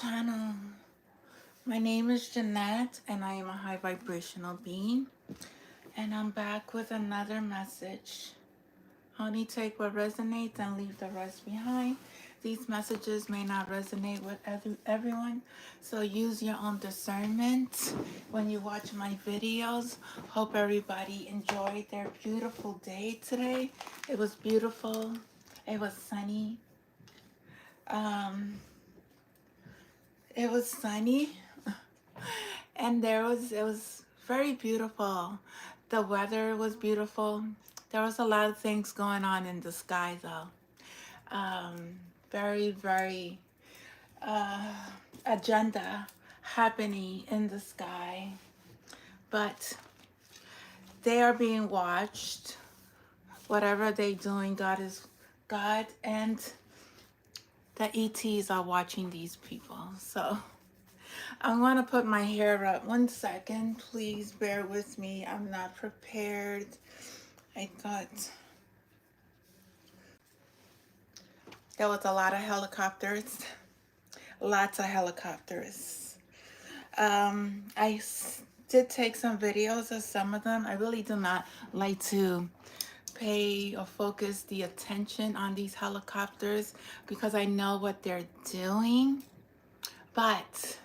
Channel. My name is Jeanette, and I am a high vibrational being. And I'm back with another message. Only take what resonates and leave the rest behind. These messages may not resonate with everyone, so use your own discernment when you watch my videos. Hope everybody enjoyed their beautiful day today. It was beautiful. It was sunny. Um, it was sunny. And it was very beautiful. The weather was beautiful. There was a lot of things going on in the sky though. Very, very uh, agenda happening in the sky. But they are being watched. Whatever they're doing, God and the ETs are watching these people. So I'm going to put my hair up. 1 second. Please bear with me. I'm not prepared. I thought there was a lot of helicopters. Lots of helicopters. I did take some videos of some of them. I really do not like to pay or focus the attention on these helicopters because I know what they're doing. But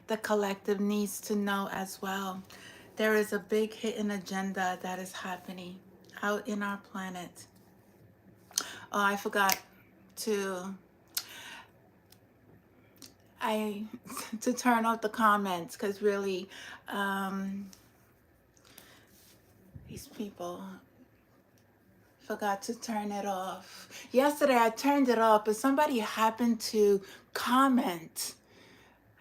the collective needs to know as well. There is a big hidden agenda that is happening out in our planet. Oh, I forgot to to turn off the comments because really these people forgot to turn it off. Yesterday I turned it off, but somebody happened to comment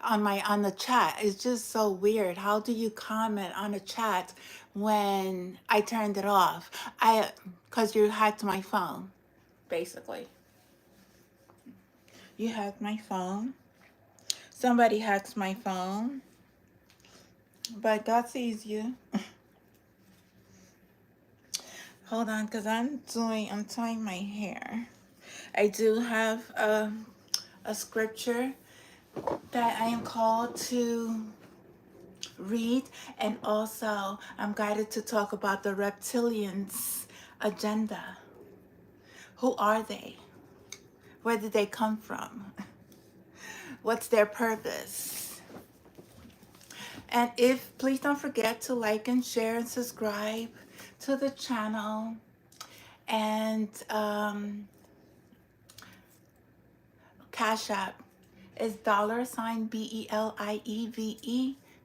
on the chat. It's just so weird. How do you comment on a chat when I turned it off? Because you hacked my phone, basically. You hacked my phone. Somebody hacks my phone. But God sees you. Hold on, because I'm tying my hair. I do have a scripture that I am called to read, and also I'm guided to talk about the reptilians' agenda. Who are they? Where did they come from? What's their purpose? And please don't forget to like and share and subscribe to the channel. And CashApp is $BELIEVE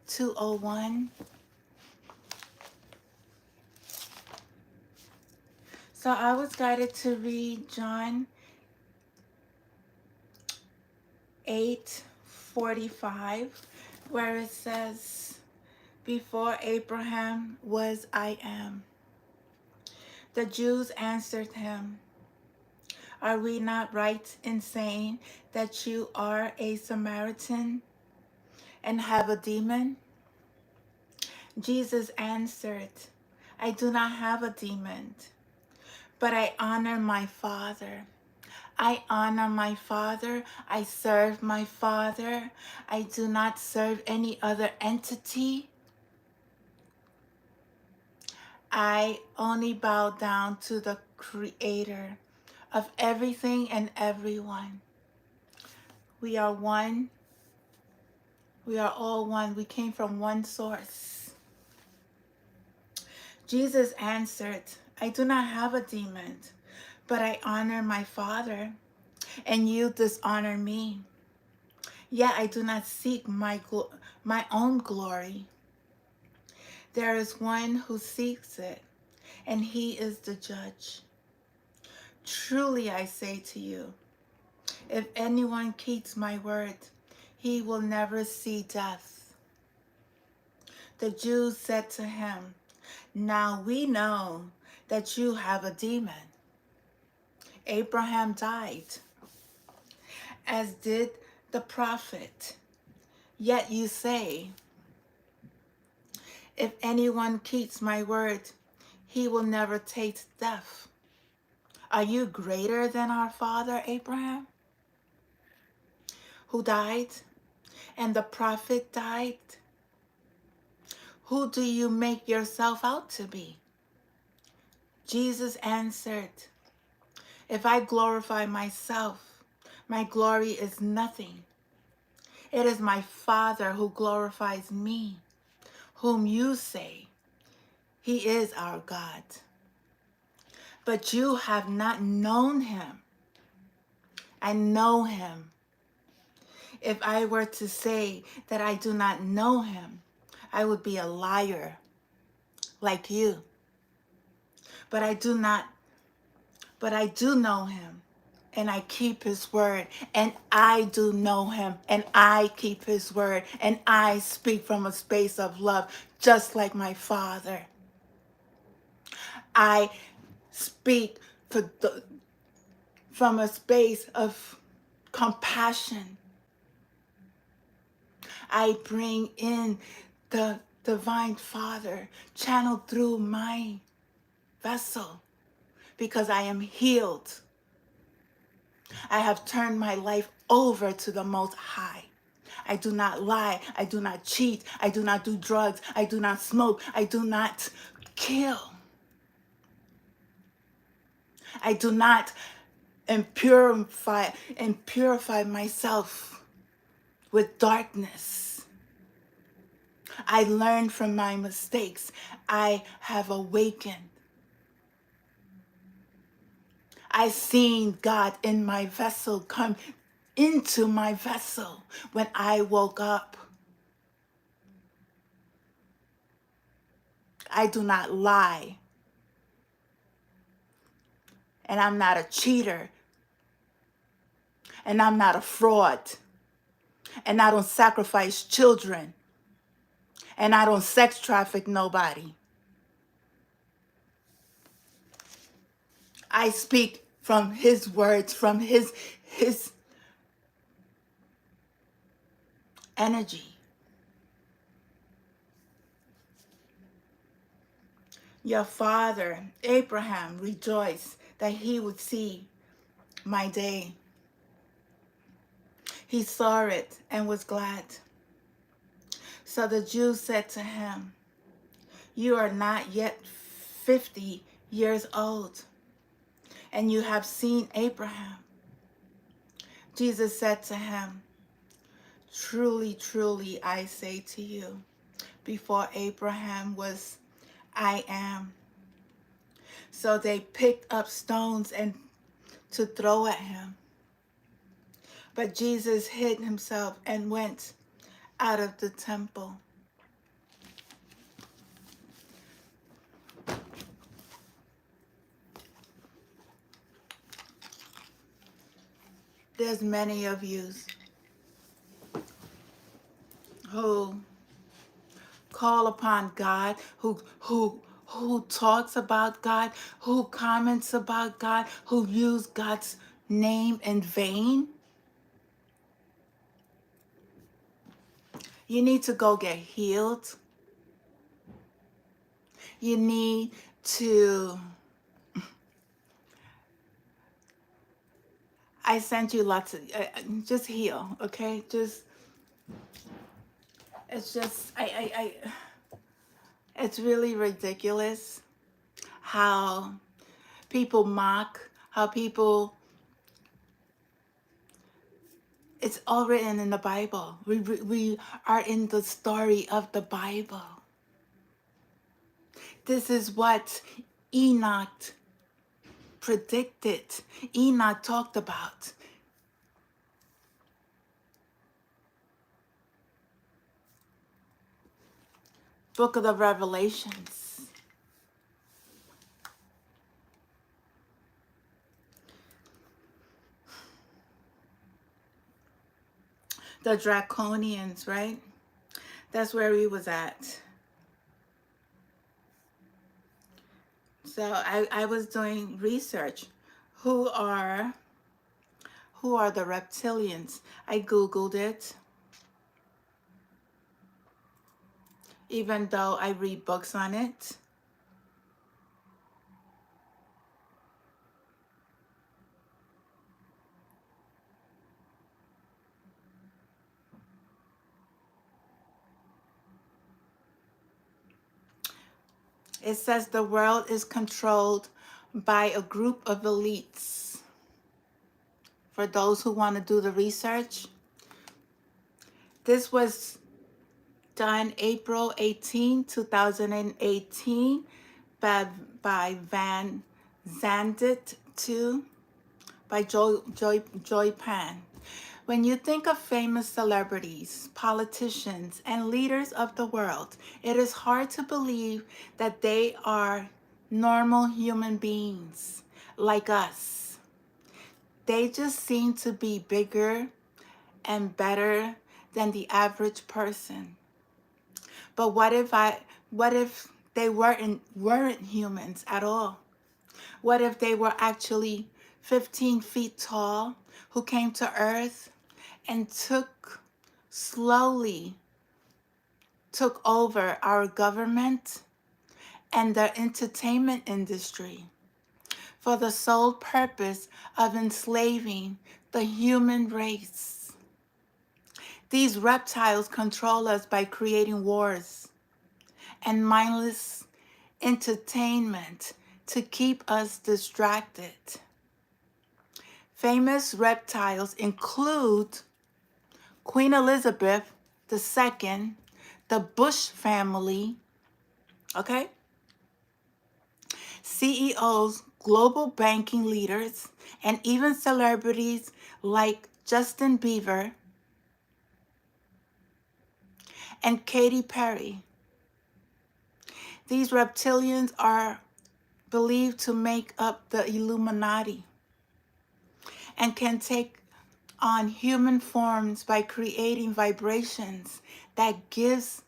201. So I was guided to read John 8:45, where it says, "Before Abraham was, I am." The Jews answered him, "Are we not right in saying that you are a Samaritan and have a demon?" Jesus answered, "I do not have a demon, but I honor my Father. I honor my Father. I serve my Father. I do not serve any other entity. I only bow down to the Creator of everything and everyone. We are one. We are all one. We came from one source." Jesus answered, "I do not have a demon, but I honor my Father, and you dishonor me. Yet I do not seek my own glory. There is one who seeks it, and he is the judge. Truly I say to you, if anyone keeps my word, he will never see death." The Jews said to him, "Now we know that you have a demon. Abraham died, as did the prophet. Yet you say, if anyone keeps my word, he will never taste death. Are you greater than our father Abraham, who died and the prophet died? Who do you make yourself out to be? Jesus answered, if I glorify myself, my glory is nothing. It is my Father who glorifies me, whom you say, he is our God. But you have not known him. I know him. If I were to say that I do not know him, I would be a liar like you. But I do know him, and I keep his word, and I do know him, and I keep his word, and I speak from a space of love, just like my Father. I speak from a space of compassion. I bring in the divine Father channeled through my vessel because I am healed. I have turned my life over to the Most High. I do not lie. I do not cheat. I do not do drugs. I do not smoke. I do not kill. I do not impurify myself with darkness. I learned from my mistakes. I have awakened. I seen God in my vessel come into my vessel when I woke up. I do not lie. And I'm not a cheater. And I'm not a fraud. And I don't sacrifice children. And I don't sex traffic nobody. I speak from his words, from his energy. Your father, Abraham, rejoiced that he would see my day. He saw it and was glad. So the Jews said to him, you are not yet 50 years old, and you have seen Abraham. Jesus said to him, truly, truly, I say to you, before Abraham was, I am. So they picked up stones and to throw at him. But Jesus hid himself and went out of the temple. There's many of you who call upon God, who talks about God, who comments about God, who use God's name in vain. You need to go get healed. You need to, I sent you lots of, just heal, okay? It's really ridiculous how people mock, how people, it's all written in the Bible. We are in the story of the Bible. This is what Enoch predicted. Enoch talked about. Book of the Revelations. The Draconians, right? That's where we was at. So I was doing research. Who are the reptilians? I Googled it. Even though I read books on it. It says the world is controlled by a group of elites. For those who want to do the research, this was done April 2018 by Van Zandt 2 by Joy Pan. When you think of famous celebrities, politicians, and leaders of the world, it is hard to believe that they are normal human beings like us. They just seem to be bigger and better than the average person. But what if they weren't humans at all? What if they were actually 15 feet tall who came to Earth and slowly took over our government and the entertainment industry for the sole purpose of enslaving the human race? These reptiles control us by creating wars and mindless entertainment to keep us distracted. Famous reptiles include Queen Elizabeth II, the Bush family, okay? CEOs, global banking leaders, and even celebrities like Justin Bieber and Katy Perry. These reptilians are believed to make up the Illuminati and can take on human forms by creating vibrations that gives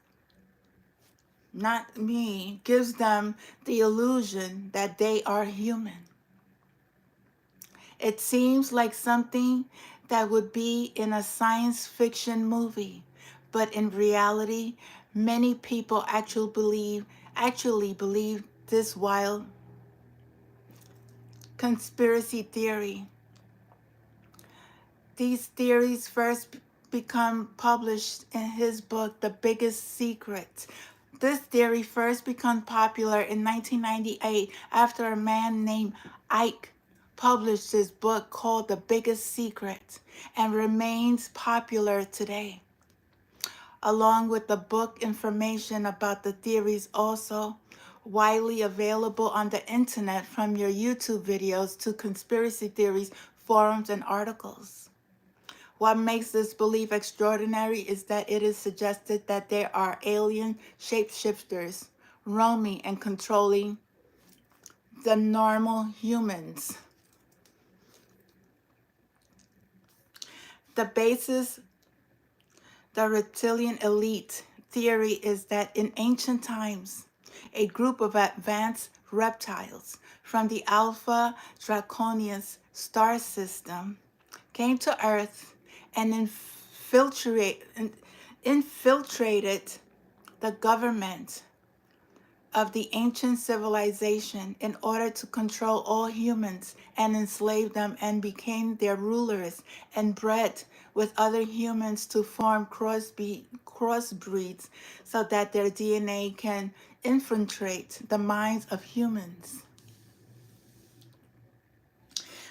them the illusion that they are human. It seems like something that would be in a science fiction movie, but in reality, many people actually believe this wild conspiracy theory. These theories first become published in his book, The Biggest Secret. This theory first became popular in 1998 after a man named Ike published his book called The Biggest Secret and remains popular today. Along with the book, information about the theories also widely available on the internet, from your YouTube videos to conspiracy theories, forums, and articles. What makes this belief extraordinary is that it is suggested that there are alien shapeshifters roaming and controlling the normal humans. The basis, the reptilian elite theory is that in ancient times, a group of advanced reptiles from the Alpha Draconis star system came to Earth and infiltrated the government of the ancient civilization in order to control all humans and enslave them, and became their rulers and bred with other humans to form crossbreeds so that their DNA can infiltrate the minds of humans.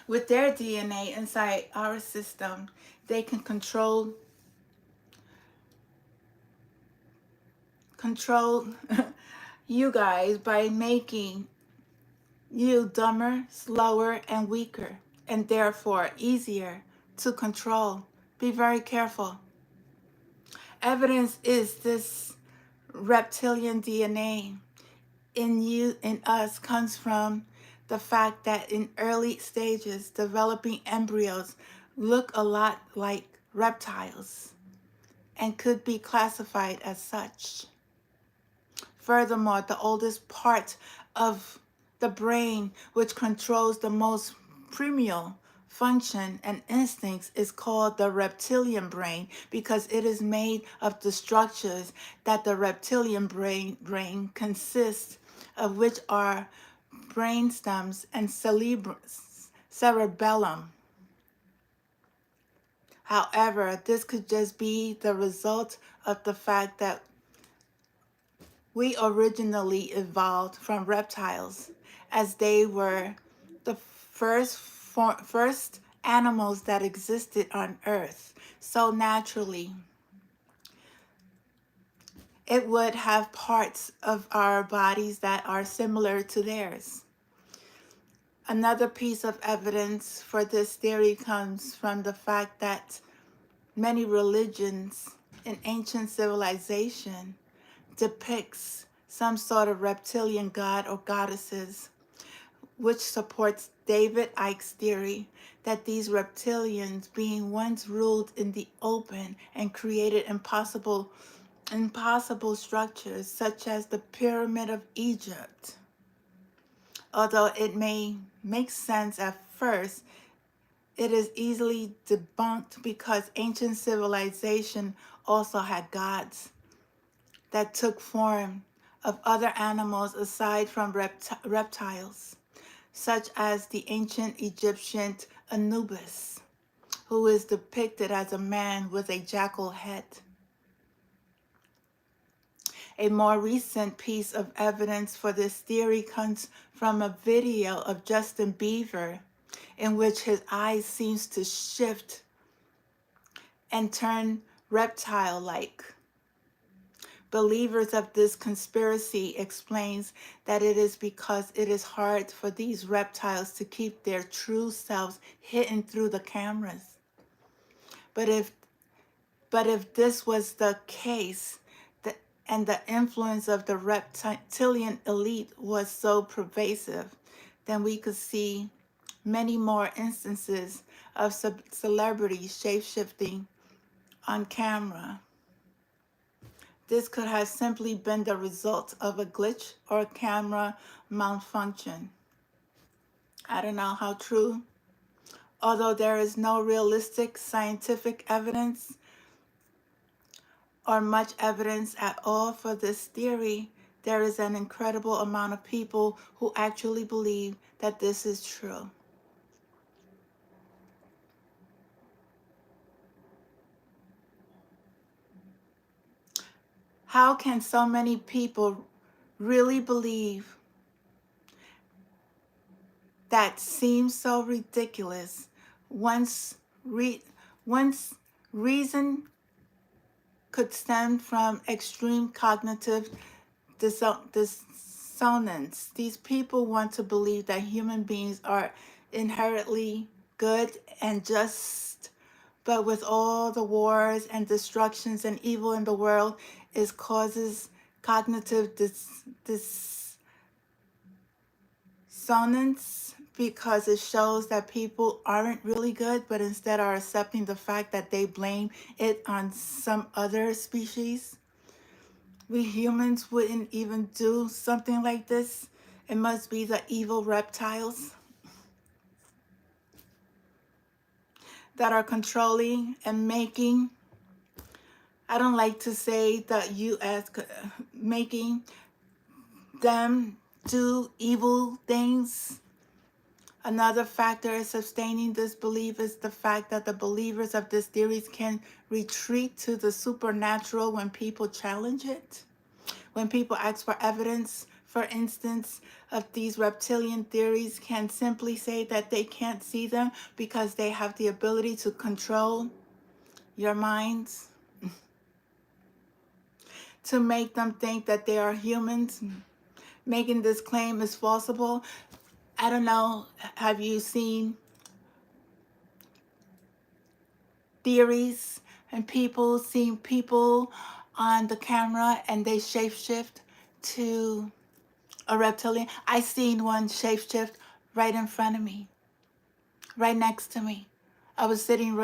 With their DNA inside our system, they can control you guys by making you dumber, slower, and weaker, and therefore easier to control. Be very careful. Evidence is this reptilian DNA in us comes from the fact that in early stages, developing embryos look a lot like reptiles and could be classified as such. Furthermore, the oldest part of the brain, which controls the most primal function and instincts, is called the reptilian brain because it is made of the structures that the reptilian brain consists of, which are brainstems and cerebellum. However, this could just be the result of the fact that We originally evolved from reptiles, as they were the first animals that existed on Earth. So naturally, it would have parts of our bodies that are similar to theirs. Another piece of evidence for this theory comes from the fact that many religions in ancient civilization depicts some sort of reptilian god or goddesses, which supports David Icke's theory that these reptilians being once ruled in the open and created impossible structures such as the Pyramid of Egypt. Although it may make sense at first, it is easily debunked because ancient civilization also had gods that took form of other animals aside from reptiles, such as the ancient Egyptian Anubis, who is depicted as a man with a jackal head. A more recent piece of evidence for this theory comes from a video of Justin Bieber in which his eyes seems to shift and turn reptile-like. Believers of this conspiracy explains that it is because it is hard for these reptiles to keep their true selves hidden through the cameras. But if this was the case, and the influence of the reptilian elite was so pervasive, then we could see many more instances of celebrities shape-shifting on camera. This could have simply been the result of a glitch or camera malfunction. I don't know how true. Although there is no realistic scientific evidence or much evidence at all for this theory, there is an incredible amount of people who actually believe that this is true. How can so many people really believe that seems so ridiculous once reason could stem from extreme cognitive dissonance? These people want to believe that human beings are inherently good and just, but with all the wars and destructions and evil in the world, it causes cognitive dissonance because it shows that people aren't really good, but instead are accepting the fact that they blame it on some other species. We humans wouldn't even do something like this. It must be the evil reptiles that are controlling and making, I don't like to say the U.S. making them do evil things. Another factor sustaining this belief is the fact that the believers of this theories can retreat to the supernatural when people challenge it. When people ask for evidence, for instance, of these reptilian theories, can simply say that they can't see them because they have the ability to control your minds, to make them think that they are humans. Making this claim is falsifiable. I don't know, have you seen theories and people seeing people on the camera and they shapeshift to a reptilian? I seen one shapeshift right in front of me, right next to me. I was sitting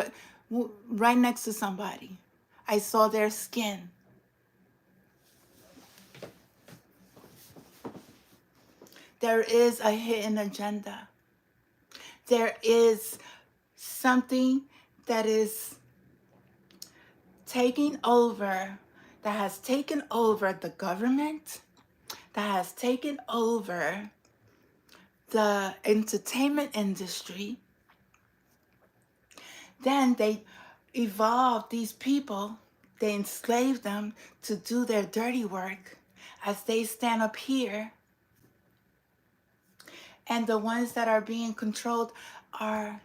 right next to somebody. I saw their skin. There is a hidden agenda. There is something that is taking over, that has taken over the government, that has taken over the entertainment industry. Then they evolved these people, they enslaved them to do their dirty work, as they stand up here, and the ones that are being controlled are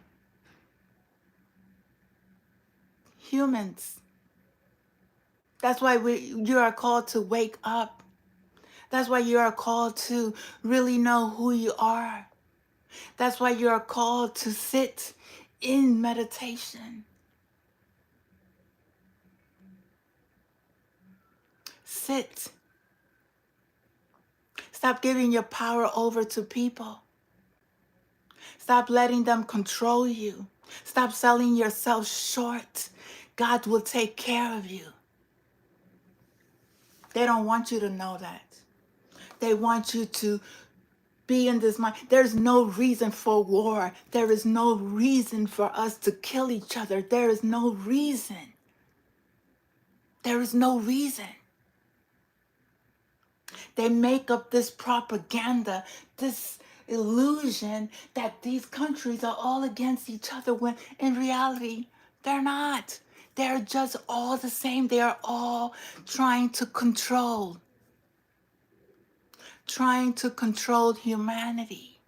humans. That's why you are called to wake up. That's why you are called to really know who you are. That's why you are called to sit in meditation. Sit. Stop giving your power over to people. Stop letting them control you. Stop selling yourself short. God will take care of you. They don't want you to know that. They want you to be in this mind. There's no reason for war. There is no reason for us to kill each other. There is no reason. There is no reason. They make up this propaganda, this illusion that these countries are all against each other when in reality, they're not. They're just all the same. They are all trying to control humanity,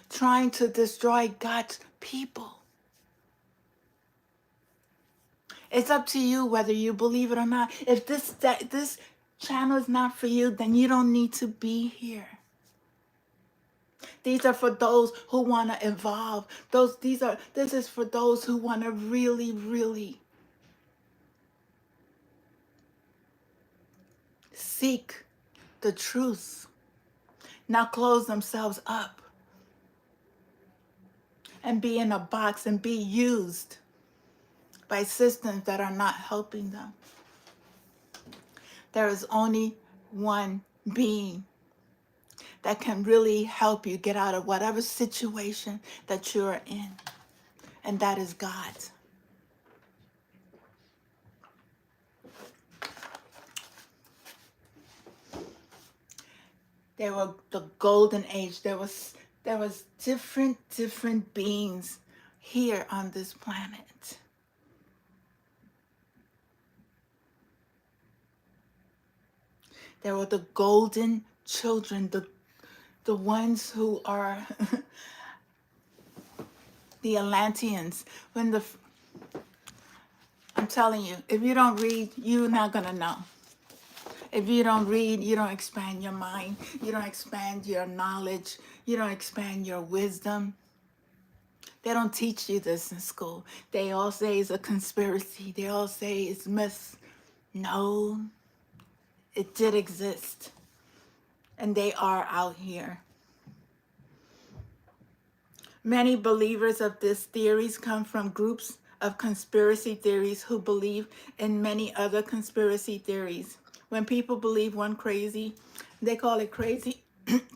trying to destroy God's people. It's up to you whether you believe it or not. If this channel is not for you, then you don't need to be here. These are for those who want to evolve. This is for those who want to really, really seek the truth. Not close themselves up and be in a box and be used by systems that are not helping them. There is only one being that can really help you get out of whatever situation that you're in, and that is God. There were the golden age. There was different beings here on this planet. There were the golden children, the ones who are the Atlanteans. I'm telling you, if you don't read, you're not gonna know. If you don't read, you don't expand your mind. You don't expand your knowledge. You don't expand your wisdom. They don't teach you this in school. They all say it's a conspiracy. They all say it's myth. No, it did exist. And they are out here. Many believers of these theories come from groups of conspiracy theories who believe in many other conspiracy theories. When people believe one crazy, they call it crazy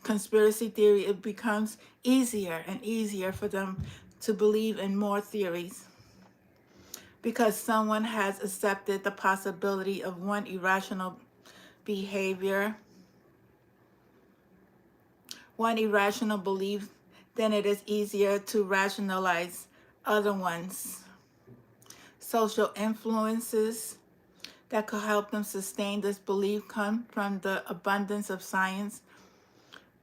conspiracy theory, it becomes easier and easier for them to believe in more theories because someone has accepted the possibility of one irrational behavior, one irrational belief, then it is easier to rationalize other ones. Social influences that could help them sustain this belief come from the abundance of science,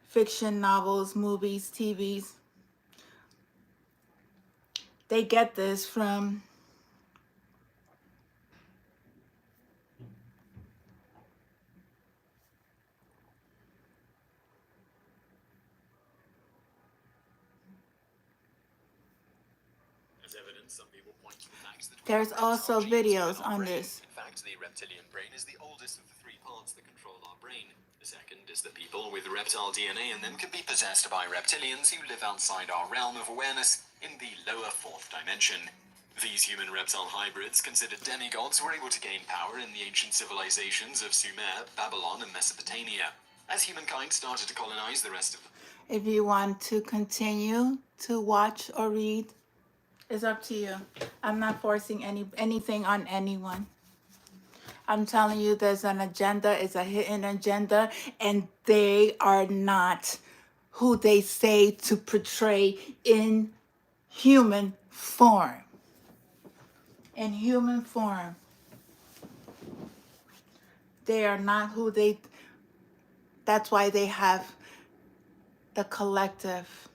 fiction, novels, movies, TVs. They get this from there's also videos on this. In fact, the reptilian brain is the oldest of the three parts that control our brain. The second is that people with reptile DNA in them can be possessed by reptilians who live outside our realm of awareness in the lower fourth dimension. These human-reptile hybrids, considered demigods, were able to gain power in the ancient civilizations of Sumer, Babylon, and Mesopotamia. As humankind started to colonize the rest of the... If you want to continue to watch or read, it's up to you. I'm not forcing anything on anyone. I'm telling you there's an agenda, it's a hidden agenda, and they are not who they say to portray in human form. In human form. They are not who they, that's why they have the collective.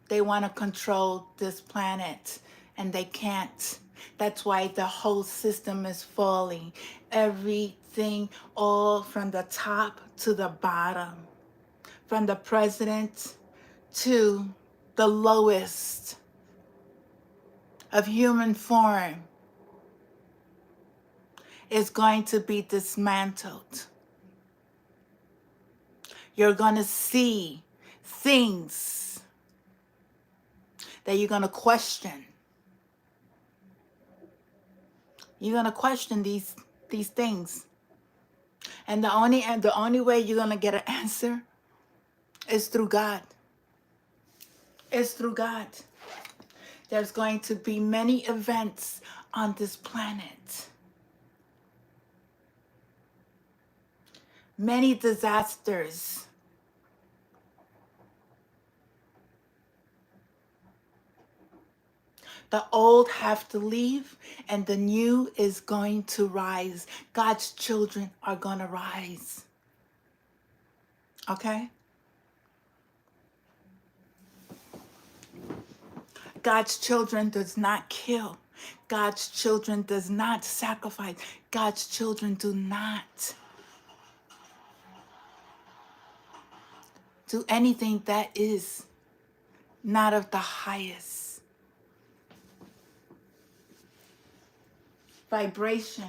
They want to control this planet and they can't. That's why the whole system is falling. Everything, all from the top to the bottom, from the president to the lowest of human form, is going to be dismantled. You're going to see things that you're going to question. You're going to question these things. And the only way you're going to get an answer is through God. It's through God. There's going to be many events on this planet. Many disasters. The old have to leave and the new is going to rise. God's children are going to rise. Okay? God's children does not kill. God's children does not sacrifice. God's children do not do anything that is not of the highest vibration.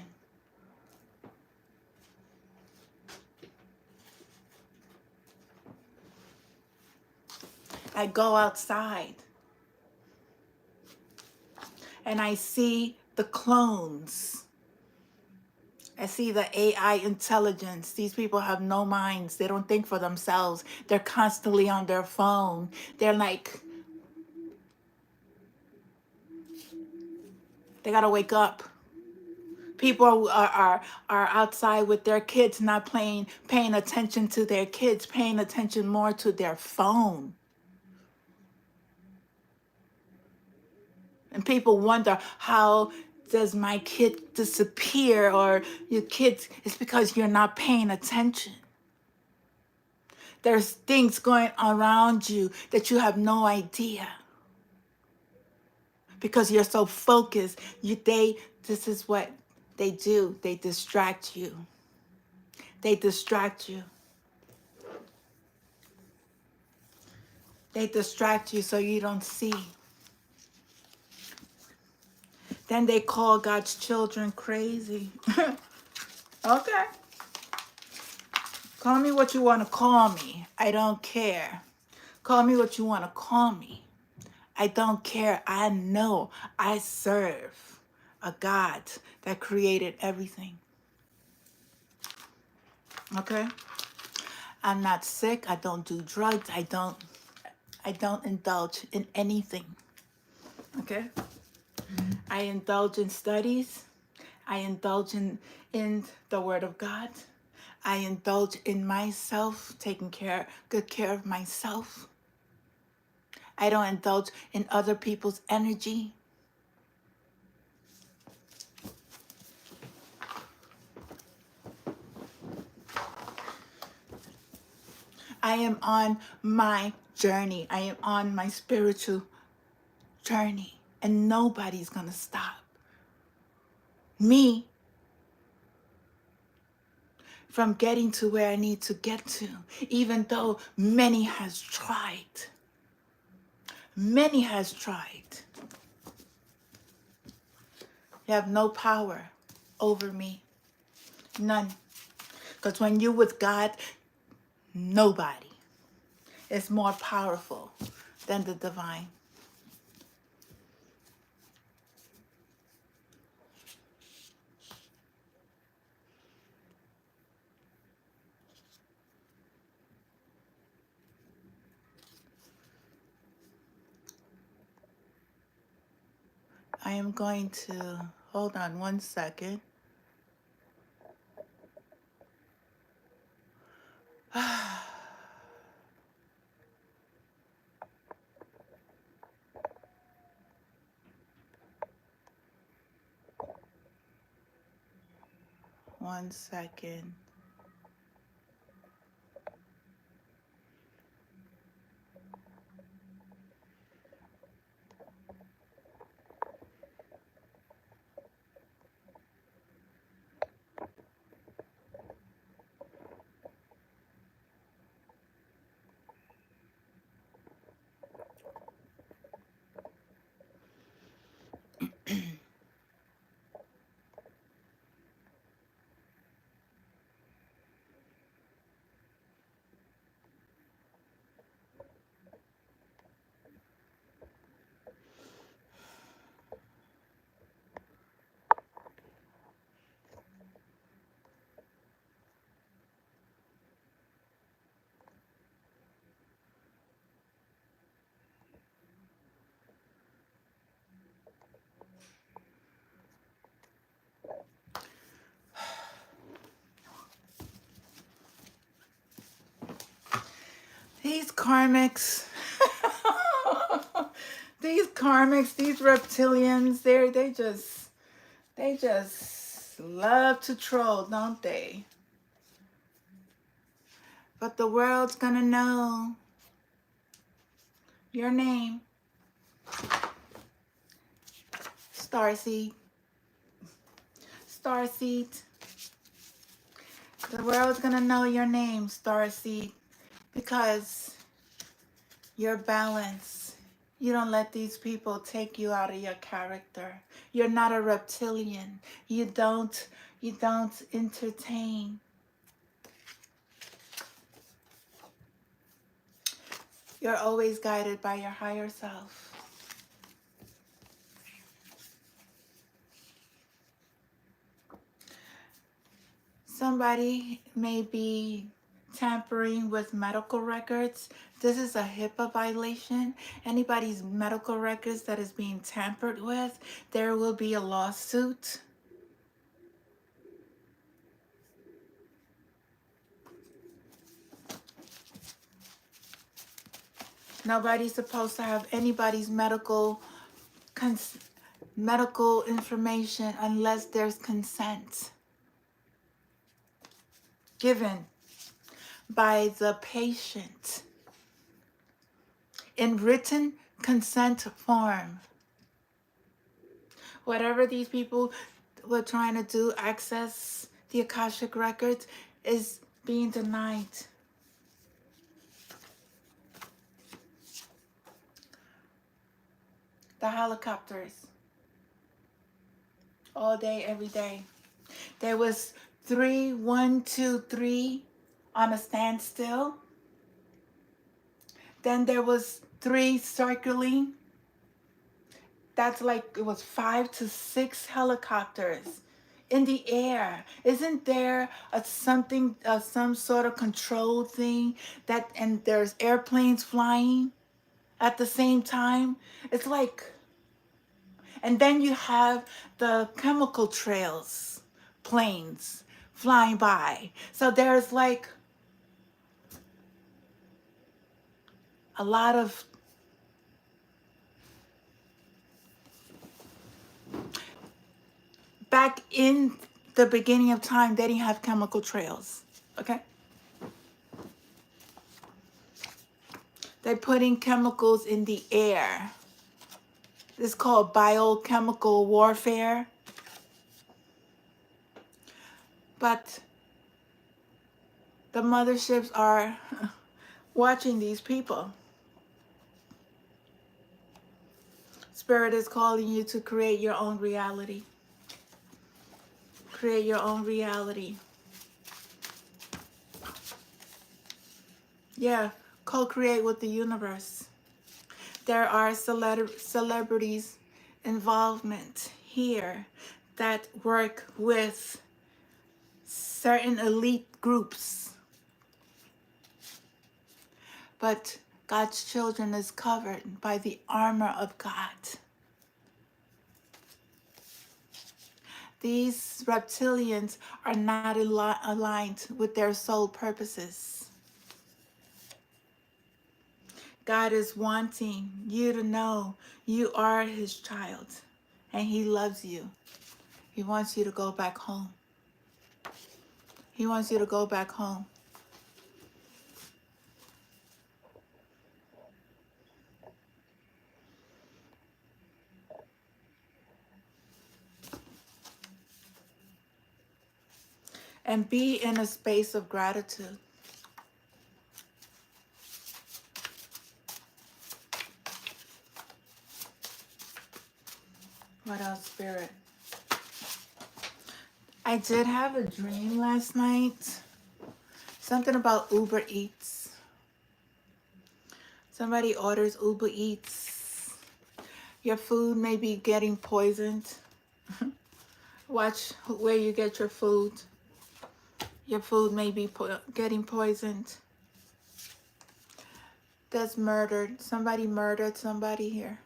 I go outside and I see the clones. I see the AI intelligence. These people have no minds. They don't think for themselves. They're constantly on their phone. They're like, they gotta wake up. People are outside with their kids, not paying attention to their kids, paying attention more to their phone. And people wonder, how does my kid disappear? Or your kids, it's because you're not paying attention. There's things going around you that you have no idea. Because you're so focused. This is what they do. They distract you. They distract you. They distract you so you don't see. Then they call God's children crazy. Okay. Call me what you want to call me. I don't care. Call me what you want to call me. I don't care. I know I serve a God that created everything. Okay? I'm not sick. I don't do drugs. I don't indulge in anything. Okay? I indulge in studies. I indulge in the Word of God. I indulge in myself, taking good care of myself. I don't indulge in other people's energy. I am on my journey. I am on my spiritual journey. And nobody's going to stop me from getting to where I need to get to, even though many has tried. Many has tried. You have no power over me. None. Because when you're with God, nobody is more powerful than the divine. I am going to, hold on one second. One second. These karmics, these karmics, these reptilians, they just love to troll, don't they? But the world's gonna know your name, Starseed. Starseed. The world's gonna know your name, Starseed, because you're balanced. You don't let these people take you out of your character. You're not a reptilian. You don't entertain. You're always guided by your higher self. Somebody may be tampering with medical records. This is a HIPAA violation. Anybody's medical records that is being tampered with, there will be a lawsuit. Nobody's supposed to have anybody's medical information unless there's consent given by the patient in written consent form. Whatever these people were trying to do, access the Akashic records, is being denied. The helicopters, all day, every day. There was 3, 1, 2, 3 on a standstill. Then there was 3 circling. That's like, it was 5 to 6 helicopters in the air. Isn't there some sort of control thing that, and there's airplanes flying at the same time? It's like, and then you have the chemical trails, planes flying by. So there's like a lot of back in the beginning of time, they didn't have chemical trails, okay? They're putting chemicals in the air. It's called biochemical warfare. But the motherships are watching these people. Spirit is calling you to create your own reality. Create your own reality. Yeah, co-create with the universe. There are celebrities involvement here that work with certain elite groups. But God's children is covered by the armor of God. These reptilians are not aligned with their soul purposes. God is wanting you to know you are his child and he loves you. He wants you to go back home. He wants you to go back home. And be in a space of gratitude. What else, Spirit? I did have a dream last night. Something about Uber Eats. Somebody orders Uber Eats. Your food may be getting poisoned. Watch where you get your food. Your food may be getting poisoned. That's murdered. Somebody murdered somebody here.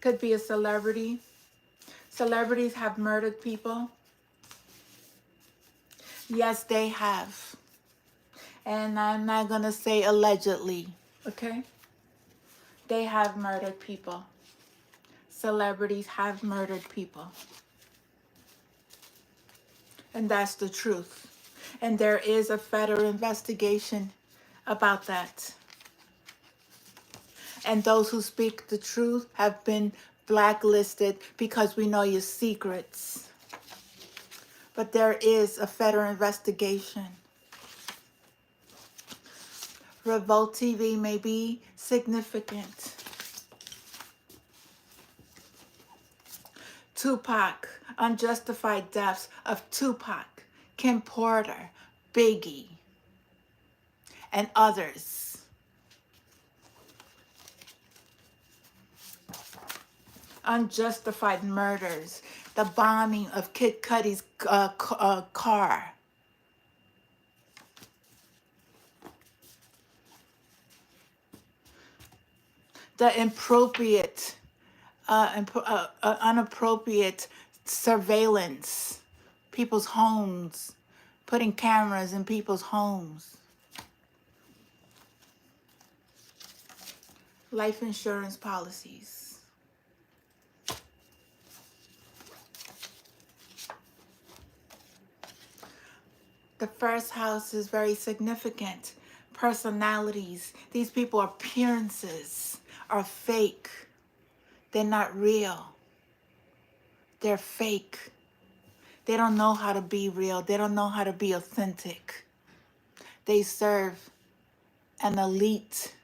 Could be a celebrity. Celebrities have murdered people. Yes, they have. And I'm not going to say allegedly, okay? They have murdered people. Celebrities have murdered people. And that's the truth. And there is a federal investigation about that. And those who speak the truth have been blacklisted because we know your secrets. But there is a federal investigation. Revolt TV may be significant. Tupac, unjustified deaths of Tupac, Kim Porter, Biggie, and others. Unjustified murders, the bombing of Kid Cudi's car. The inappropriate surveillance, people's homes, putting cameras in people's homes. Life insurance policies. The first house is very significant. Personalities. These people, appearances are fake. They're not real. They're fake. They don't know how to be real. They don't know how to be authentic. They serve an elite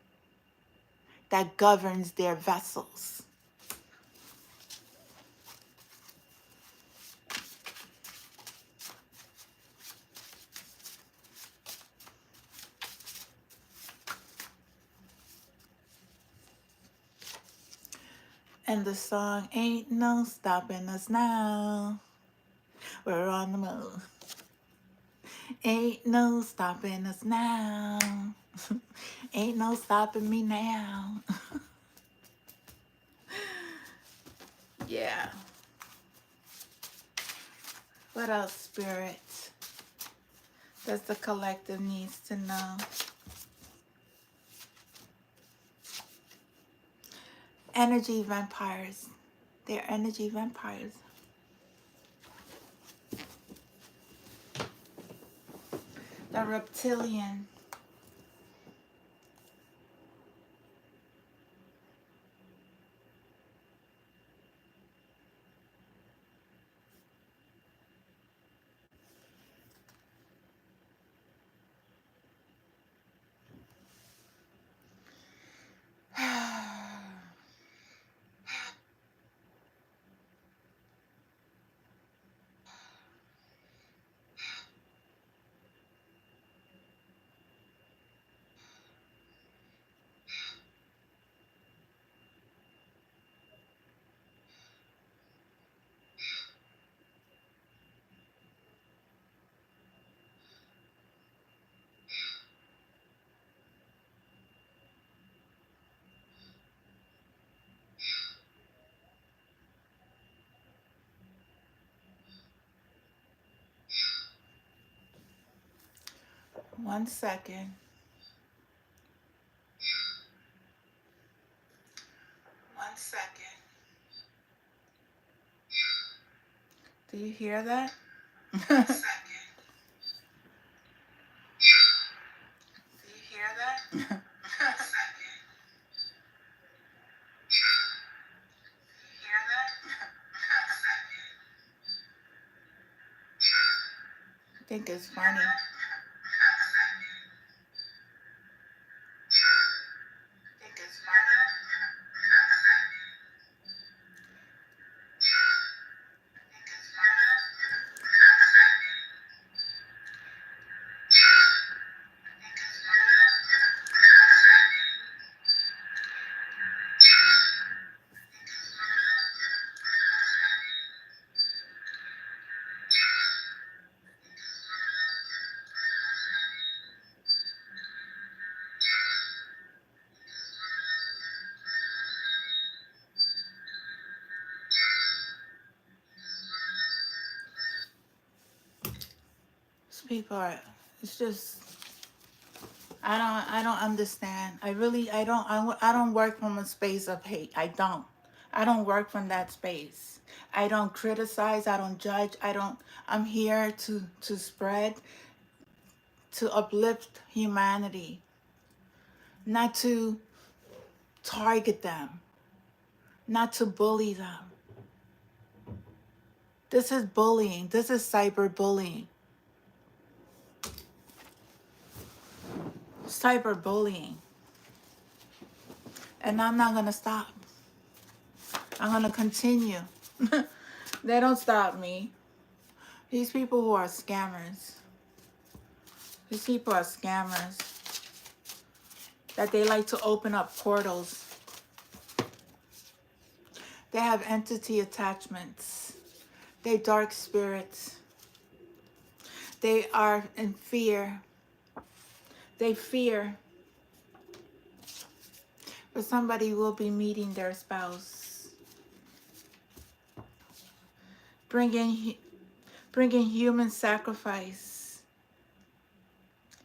that governs their vessels. And the song, ain't no stopping us now. We're on the move. Ain't no stopping us now. Ain't no stopping me now. Yeah. What else, Spirit? Does the collective needs to know? Energy vampires. They're energy vampires. The reptilian. One second. One second. Do you hear that? One second. Do you hear that? One second. Hear that? I think it's funny. People are, it's just, I don't understand. I don't work from a space of hate. I don't work from that space. I don't criticize, I don't judge. I'm here to spread, to uplift humanity, not to target them, not to bully them. This is bullying. This is cyberbullying. Cyberbullying. And I'm not going to stop. I'm going to continue. They don't stop me. These people who are scammers. These people are scammers. That they like to open up portals. They have entity attachments. They dark spirits. They are in fear. They fear. But somebody will be meeting their spouse. Bringing human sacrifice.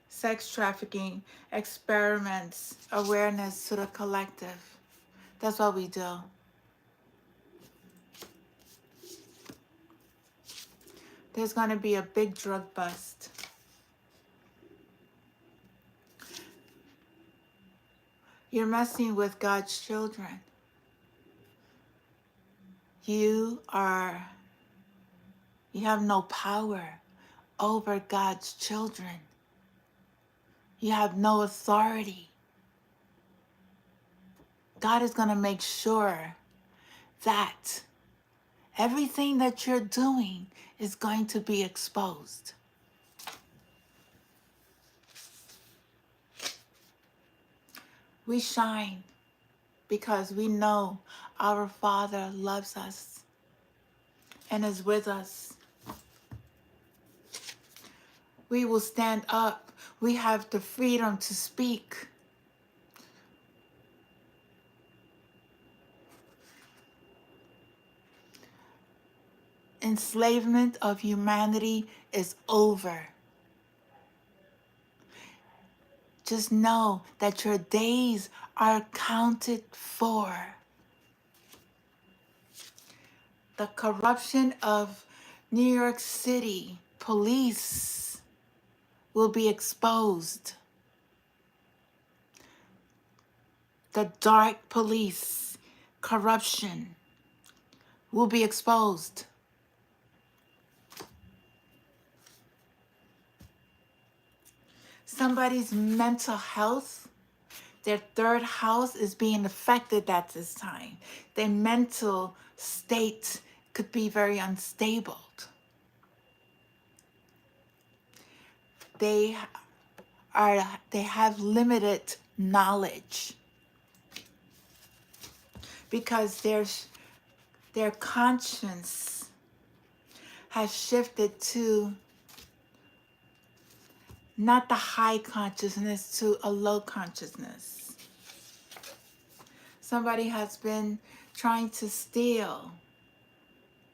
Sex trafficking. Experiments. Awareness to the collective. That's what we do. There's going to be a big drug bust. You're messing with God's children. You have no power over God's children. You have no authority. God is going to make sure that everything that you're doing is going to be exposed. We shine because we know our Father loves us and is with us. We will stand up. We have the freedom to speak. Enslavement of humanity is over. Just know that your days are counted for. The corruption of New York City police will be exposed. The dark police corruption will be exposed. Somebody's mental health, their third house is being affected at this time. Their mental state could be very unstable. They have limited knowledge because their conscience has shifted to not the high consciousness, to a low consciousness. Somebody has been trying to steal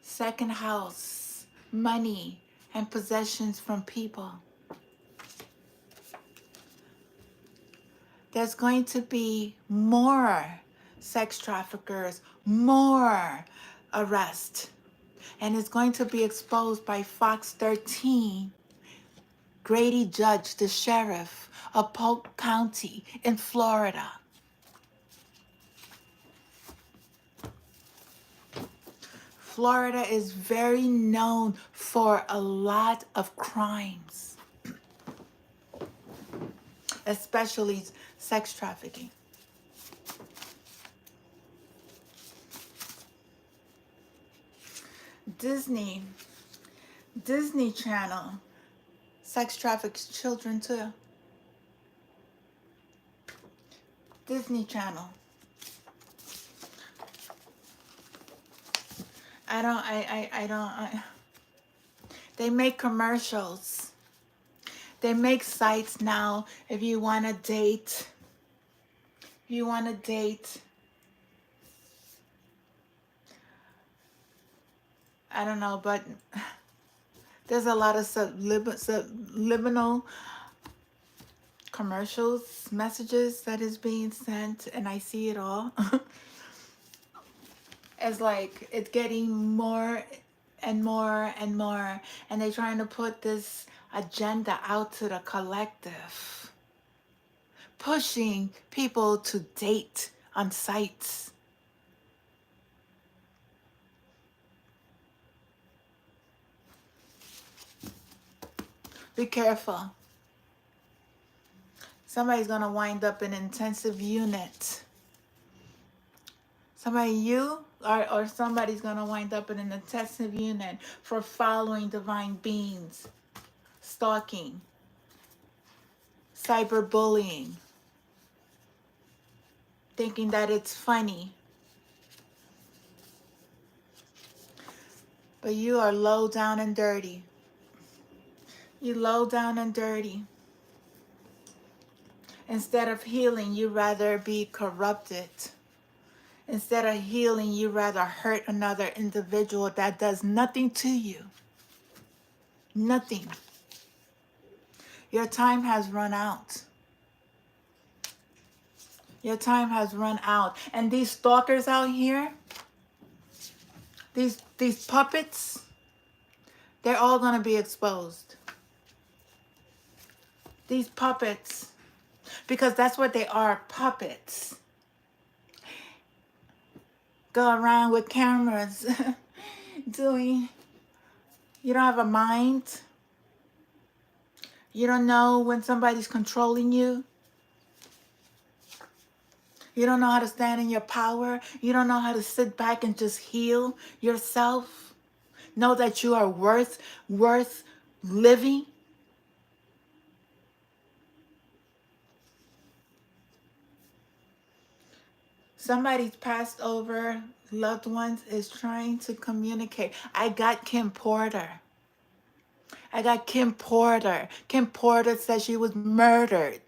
second house, money, and possessions from people. There's going to be more sex traffickers, more arrests, and it's going to be exposed by Fox 13. Grady Judge, the sheriff of Polk County in Florida. Florida is very known for a lot of crimes, especially sex trafficking. Disney Channel sex traffics children too. Disney Channel. They make commercials. They make sites now if you want to date. I don't know, but there's a lot of subliminal commercials, messages that is being sent, and I see it all. It's like it's getting more and more and more, and they're trying to put this agenda out to the collective, pushing people to date on sites. Be careful. Somebody's gonna wind up in intensive unit. Or somebody's gonna wind up in an intensive unit for following divine beings, stalking, cyberbullying, thinking that it's funny. But you are low down and dirty. You low down and dirty. Instead of healing, you rather be corrupted. Instead of healing, you rather hurt another individual that does nothing to you. Nothing. Your time has run out. Your time has run out. And these stalkers out here, these puppets, they're all going to be exposed. These puppets, because that's what they are, puppets. Go around with cameras doing, you don't have a mind. You don't know when somebody's controlling you. You don't know how to stand in your power. You don't know how to sit back and just heal yourself. Know that you are worth living. Somebody's passed over loved ones is trying to communicate. I got Kim Porter. Kim Porter says she was murdered.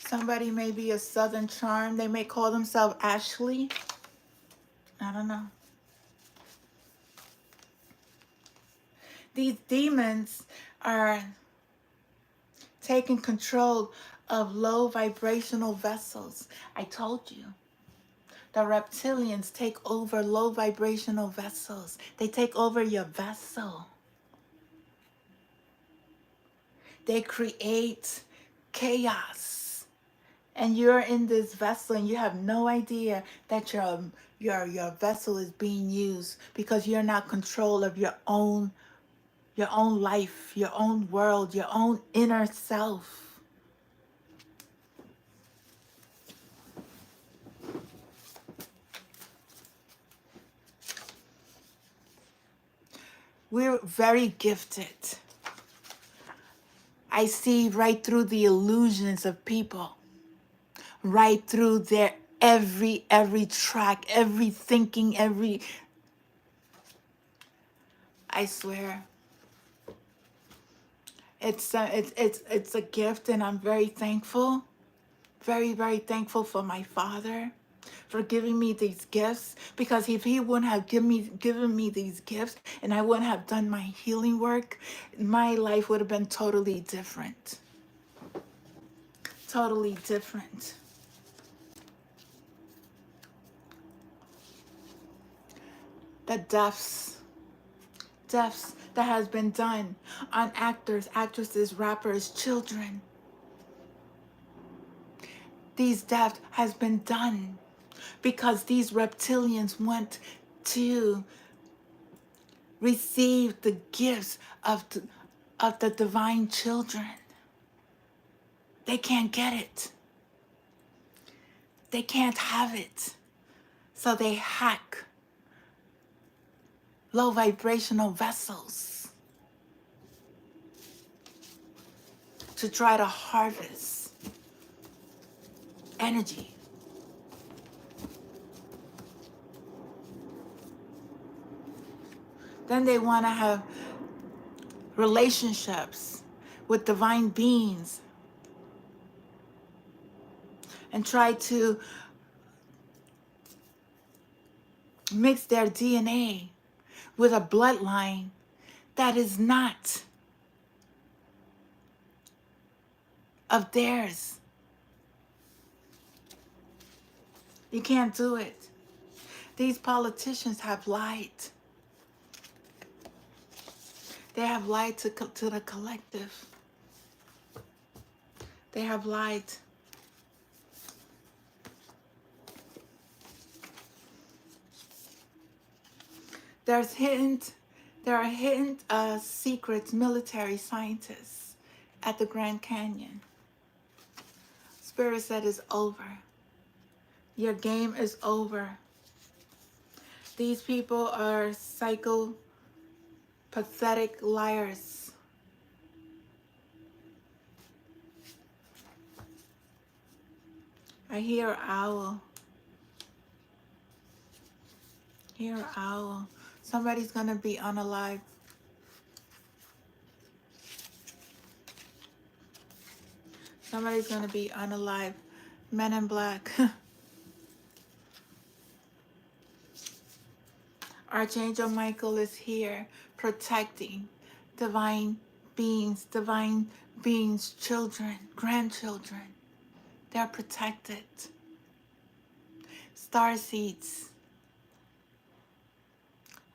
Somebody may be a Southern charm. They may call themselves Ashley. I don't know. These demons are taking control of low vibrational vessels. I told you. The reptilians take over low vibrational vessels. They take over your vessel. They create chaos. And you're in this vessel and you have no idea that your vessel is being used because you're not in control of your own life, your own world, your own inner self. We're very gifted. I see right through the illusions of people, right through their every track, every thinking, I swear. It's a gift, and I'm very thankful, very thankful for my Father for giving me these gifts, because if he wouldn't have given me these gifts and I wouldn't have done my healing work, my life would have been totally different. Totally different. The deaths that has been done on actors, actresses, rappers, children. These deaths has been done because these reptilians want to receive the gifts of the divine children. They can't get it. They can't have it. So they hack low vibrational vessels to try to harvest energy. Then they want to have relationships with divine beings and try to mix their DNA with a bloodline that is not of theirs. You can't do it. These politicians have lied. They have lied to the collective. They have lied. There are hidden secret military scientists at the Grand Canyon. Spirit said it's over. Your game is over. These people are pathetic liars. I hear an owl. Hear an owl. Somebody's gonna be unalive. Somebody's gonna be unalive. Men in black. Archangel Michael is here protecting divine beings, children, grandchildren. They're protected. Star seeds.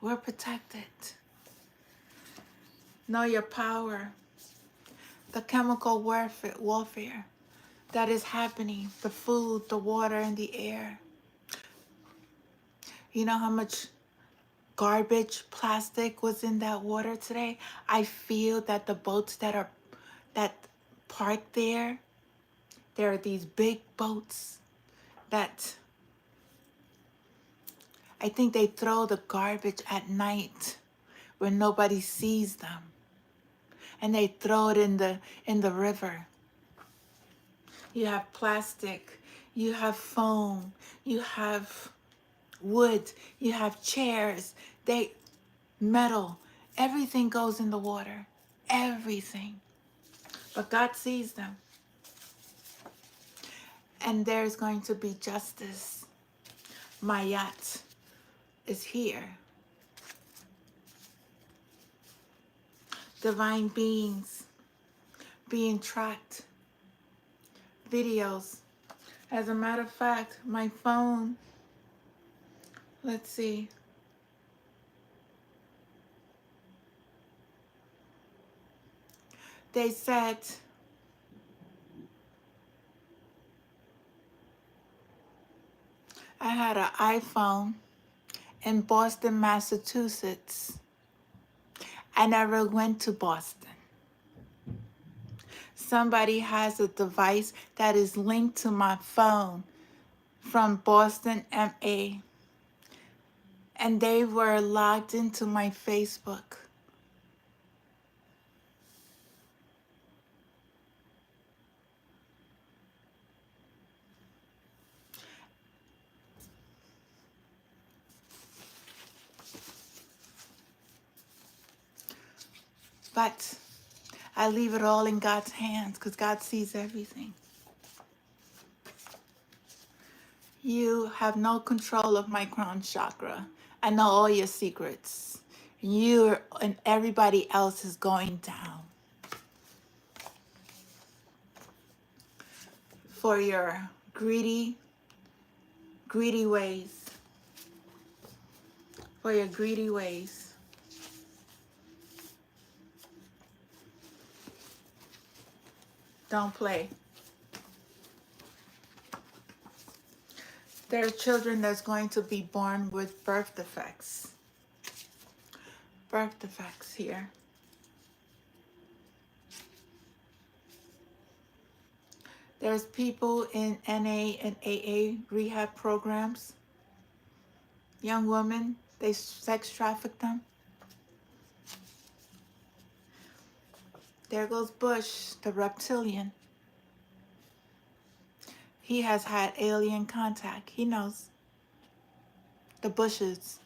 We're protected. Know your power. The chemical warfare that is happening. The food, the water, and the air. You know how much garbage, plastic was in that water today? I feel that the boats that parked there are these big boats that I think they throw the garbage at night when nobody sees them. And they throw it in the river. You have plastic, you have foam, you have wood, you have chairs, metal, everything goes in the water. Everything. But God sees them. And there's going to be justice. My yacht is here. Divine beings being tracked. Videos. As a matter of fact, my phone, let's see. They said I had an iPhone in Boston, Massachusetts. I never went to Boston. Somebody has a device that is linked to my phone from Boston, MA. And they were logged into my Facebook. But I leave it all in God's hands because God sees everything. You have no control of my crown chakra. I know all your secrets. You and everybody else is going down for your greedy ways. For your greedy ways. Don't play. There are children that's going to be born with birth defects. Birth defects here. There's people in NA and AA rehab programs. Young women, they sex traffic them. There goes Bush, the reptilian. He has had alien contact. He knows. The Bushes.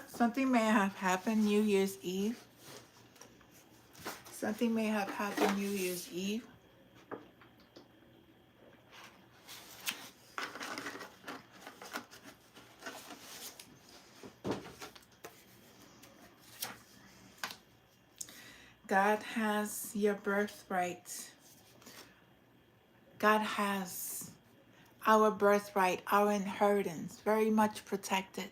Something may have happened New Year's Eve. Something may have happened New Year's Eve. God has your birthright. God has our birthright, our inheritance, very much protected.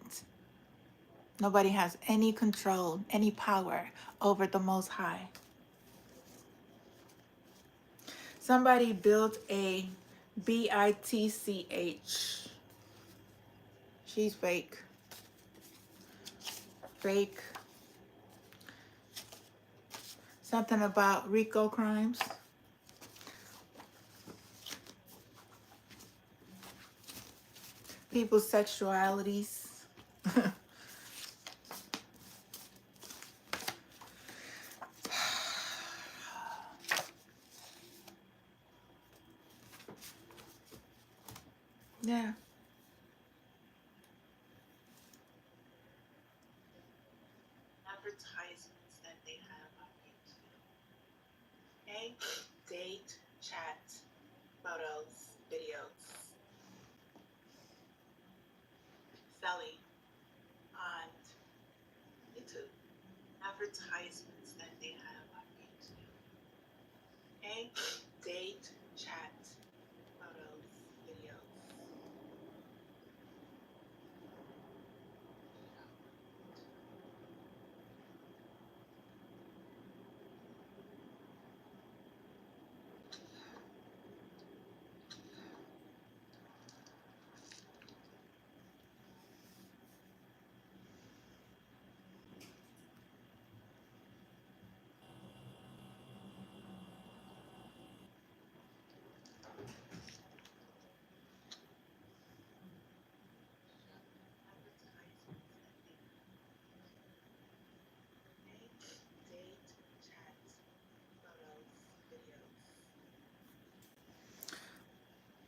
Nobody has any control, any power over the Most High. Somebody built a BITCH. She's fake. Fake. Something about Rico crimes. People's sexualities. Yeah. Advertisements that they have on YouTube. Okay? Date, chat, photos, videos. Selling on YouTube. Advertisements that they have on YouTube. Okay? Date, chat, photos, videos.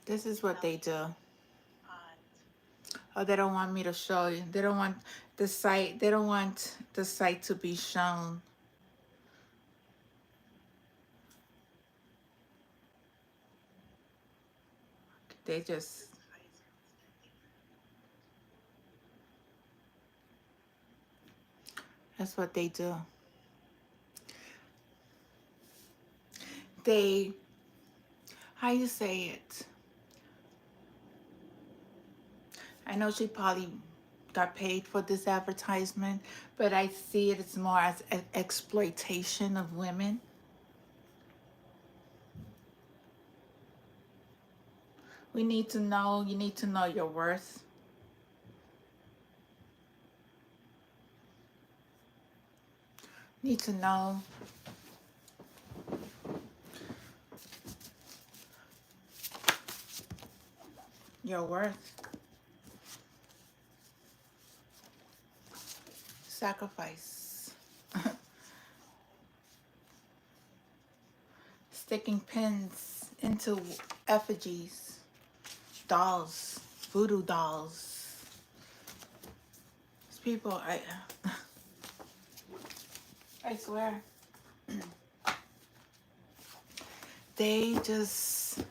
This is what they do. Oh, they don't want me to show you. They don't want the site. They don't want the site to be shown. They just. That's what they do. They. How you say it? I know she probably got paid for this advertisement, but I see it as more as an exploitation of women. We need to know, you need to know your worth. Need to know your worth. Sacrifice. Sticking pins into effigies. Dolls. Voodoo dolls. These people, I swear. They just...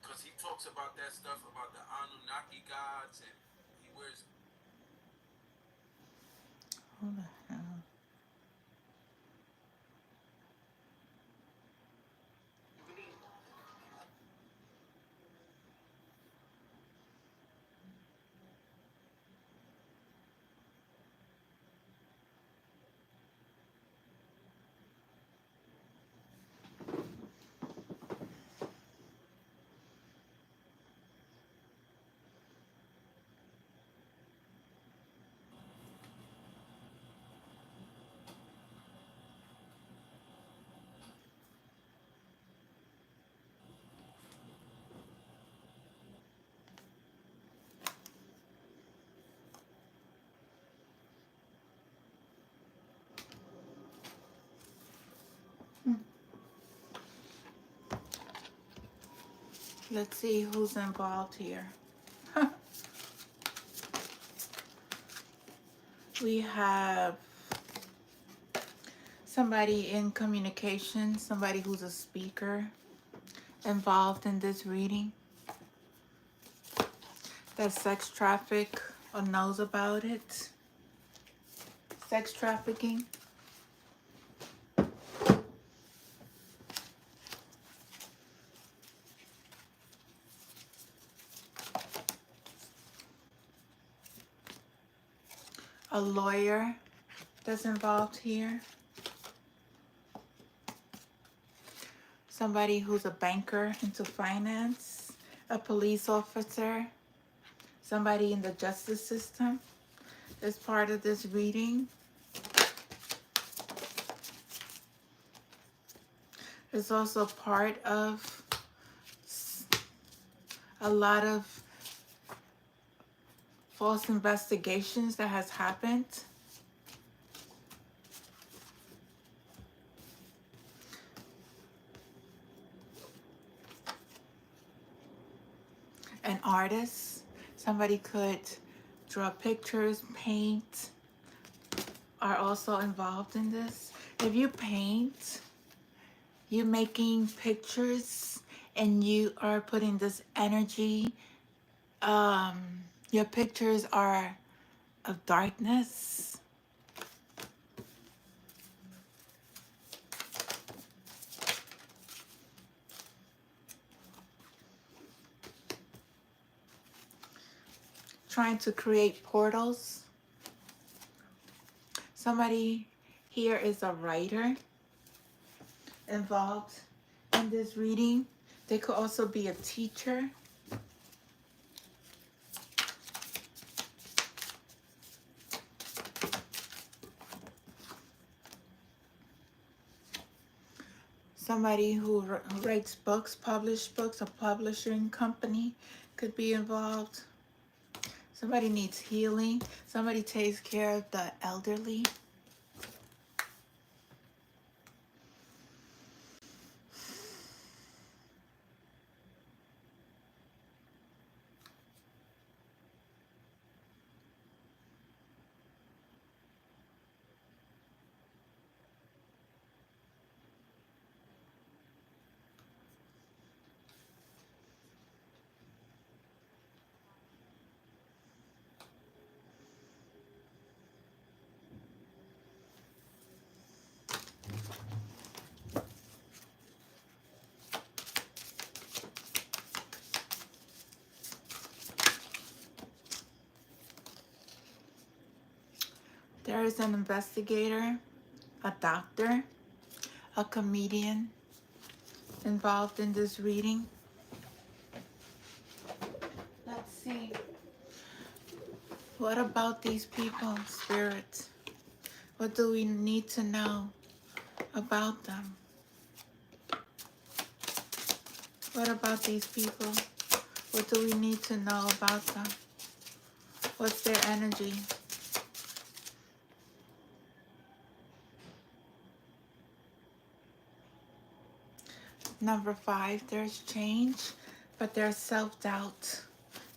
Because he talks about that stuff about the Anunnaki gods, and he wears. Who the hell? Let's see who's involved here. We have somebody in communication, somebody who's a speaker involved in this reading, that sex traffic or knows about it. Sex trafficking. A lawyer that's involved here. Somebody who's a banker into finance. A police officer. Somebody in the justice system is part of this reading. It's also part of a lot of false investigations that has happened. An artist, somebody could draw pictures, paint, are also involved in this. If you paint, you're making pictures and you are putting this energy, your pictures are of darkness. Trying to create portals. Somebody here is a writer involved in this reading. They could also be a teacher. Somebody who writes books, publish books, a publishing company could be involved. Somebody needs healing. Somebody takes care of the elderly. There is an investigator, a doctor, a comedian involved in this reading. Let's see. What about these people, Spirit? What do we need to know about them? What about these people? What do we need to know about them? What's their energy? Number 5, there's change, but there's self-doubt.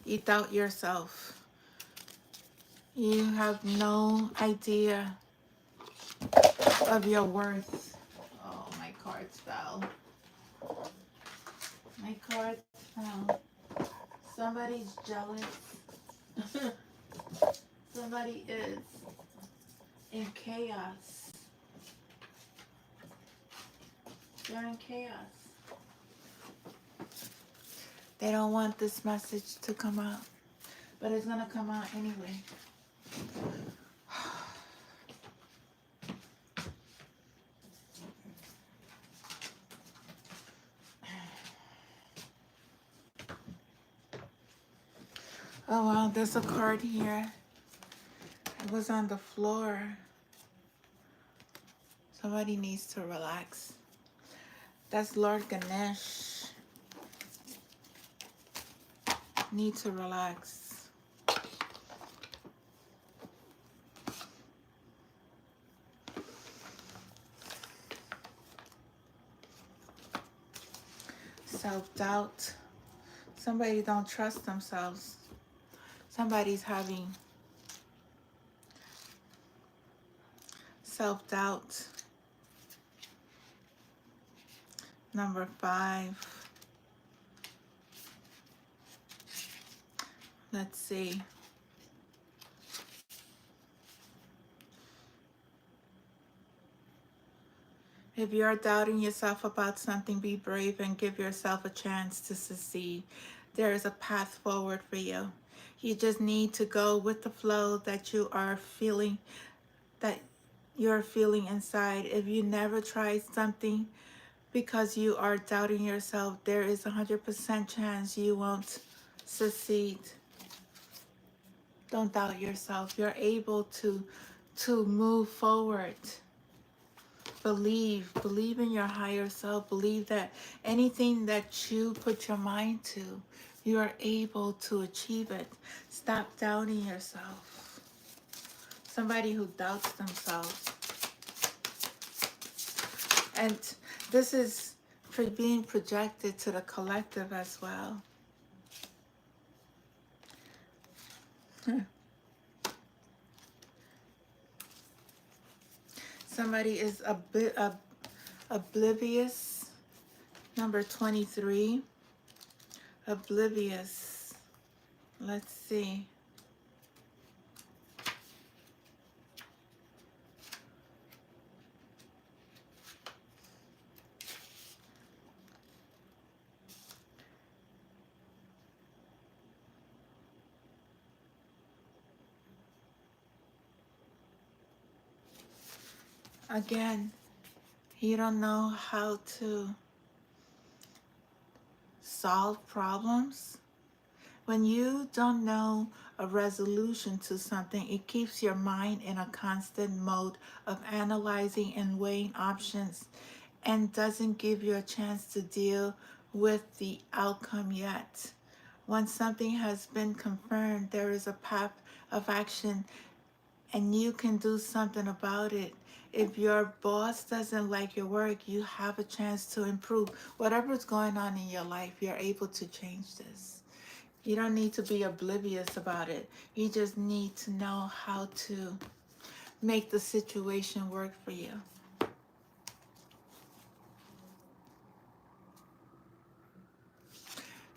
You doubt yourself. You have no idea of your worth. Oh, my cards fell. My cards fell. Somebody's jealous. Somebody is in chaos. They're in chaos. They don't want this message to come out, but it's going to come out anyway. Oh, wow, there's a card here. It was on the floor. Somebody needs to relax. That's Lord Ganesh. Need to relax. Self-doubt. Somebody don't trust themselves. Somebody's having self-doubt. Number 5. Let's see. If you're doubting yourself about something, be brave and give yourself a chance to succeed. There is a path forward for you. You just need to go with the flow that you're feeling inside. If you never tried something because you are doubting yourself, there is 100% chance you won't succeed. Don't doubt yourself. You're able to move forward. Believe in your higher self. Believe that anything that you put your mind to, you are able to achieve it. Stop doubting yourself. Somebody who doubts themselves. And this is being projected to the collective as well. Somebody is a bit oblivious. Number 23. Oblivious. Let's see. Again, you don't know how to solve problems. When you don't know a resolution to something, it keeps your mind in a constant mode of analyzing and weighing options and doesn't give you a chance to deal with the outcome yet. Once something has been confirmed, there is a path of action and you can do something about it. If your boss doesn't like your work, you have a chance to improve. Whatever's going on in your life, you're able to change this. You don't need to be oblivious about it. You just need to know how to make the situation work for you.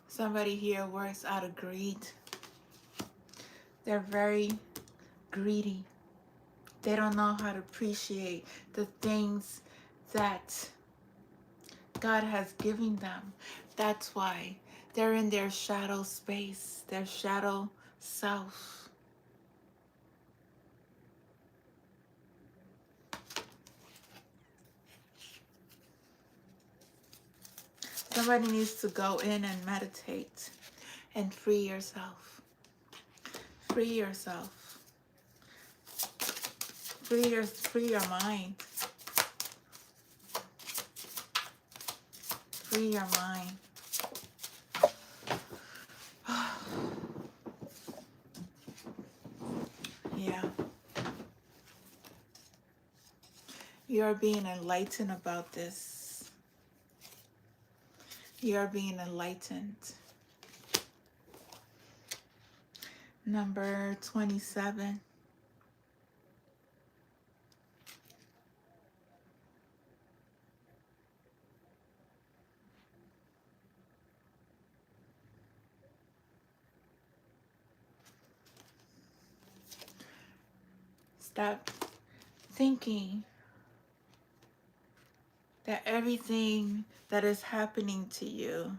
Somebody here works out of greed. They're very greedy. They don't know how to appreciate the things that God has given them. That's why they're in their shadow space, their shadow self. Somebody needs to go in and meditate and free yourself. Free yourself. Free your mind. Free your mind. Yeah. You're being enlightened about this. You're being enlightened. Number 27. Stop thinking that everything that is happening to you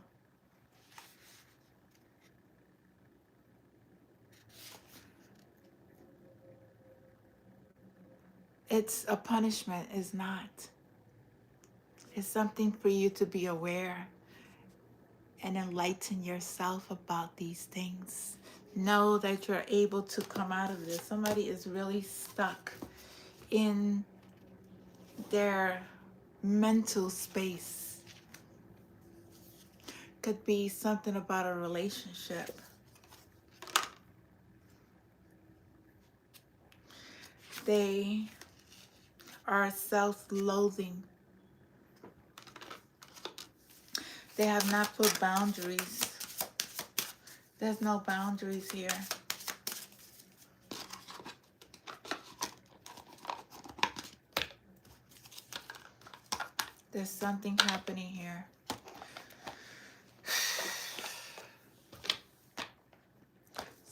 it's a punishment. Is not. It's something for you to be aware and enlighten yourself about these things. Know that you're able to come out of this. Somebody is really stuck in their mental space. Could be something about a relationship. They are self-loathing. They have not put boundaries. There's no boundaries here. There's something happening here.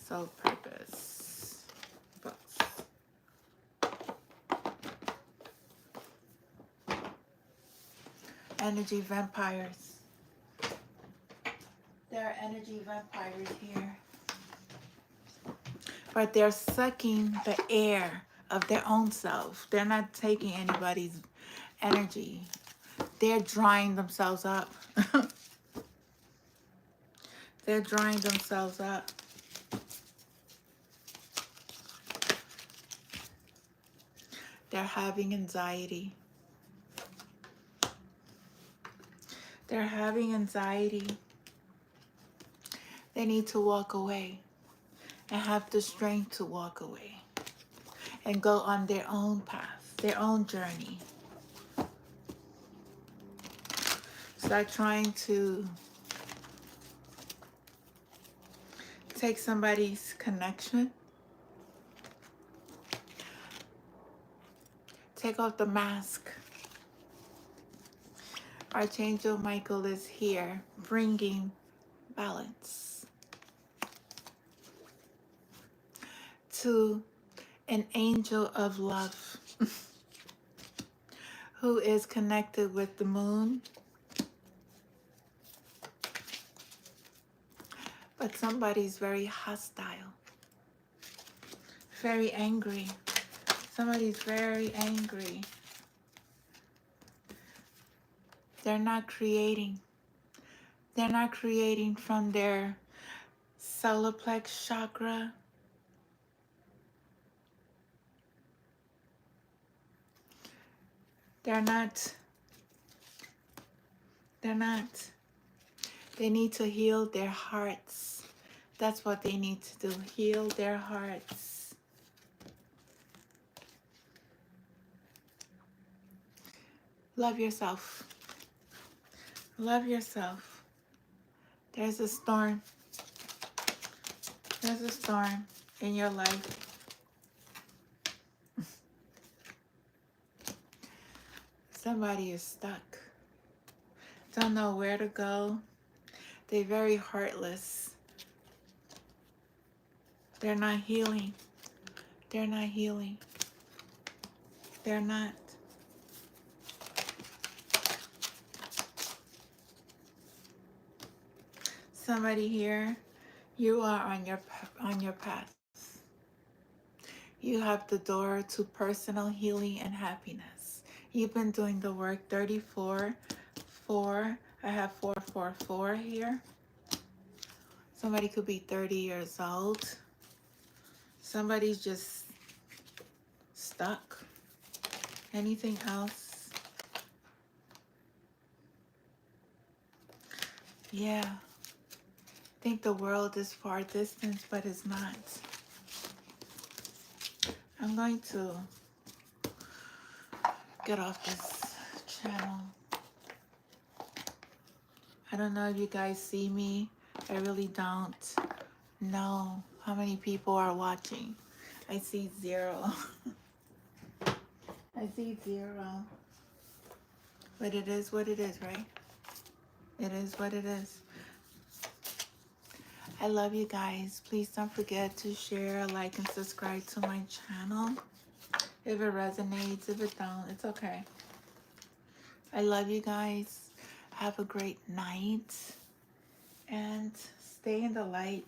Soul purpose. Books. Energy vampires. There are energy vampires here. But they're sucking the air of their own self. They're not taking anybody's energy. They're drying themselves up. They're drying themselves up. They're having anxiety. They're having anxiety. They need to walk away and have the strength to walk away and go on their own path, their own journey. Start trying to take somebody's connection. Take off the mask. Archangel Michael is here, bringing balance to an angel of love who is connected with the moon. But somebody's very hostile, very angry. Somebody's very angry. They're not creating. They're not creating from their solar plex chakra. They're not. They need to heal their hearts. That's what they need to do. Heal their hearts. Love yourself. Love yourself. There's a storm. There's a storm in your life. Somebody is stuck. Don't know where to go. They're very heartless. They're not healing. They're not healing. They're not. Somebody here, you are on your path. You have the door to personal healing and happiness. You've been doing the work. 34, 4. I have 444 here. Somebody could be 30 years old. Somebody's just stuck. Anything else? Yeah. I think the world is far distance, but it's not. I'm going to get off this channel. I don't know if you guys see me. I really don't know how many people are watching. I see 0. I see 0. But it is what it is, right? It is what it is. I love you guys. Please don't forget to share, like, and subscribe to my channel. If it resonates, if it don't, it's okay. I love you guys. Have a great night. And stay in the light.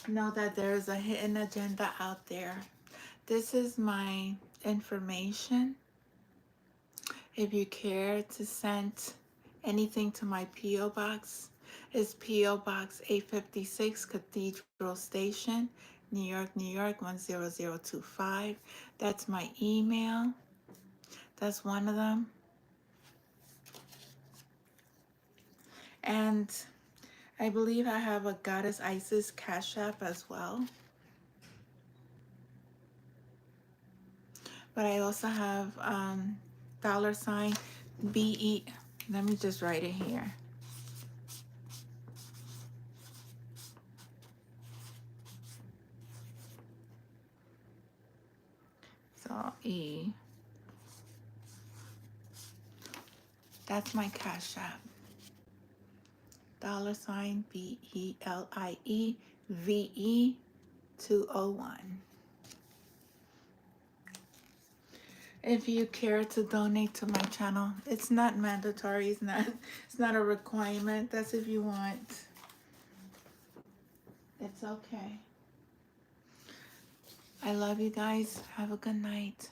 Know that there is a hidden agenda out there. This is my information. If you care to send anything to my P.O. Box, it's P.O. Box 856, Cathedral Station, New York, New York, 10025. That's my email. That's one of them. And I believe I have a Goddess Isis CashApp as well. But I also have $ BE. Let me just write it here. So That's my Cash App. $BELIEVE201. If you care to donate to my channel, it's not mandatory. It's not a requirement. That's if you want. It's okay. I love you guys. Have a good night.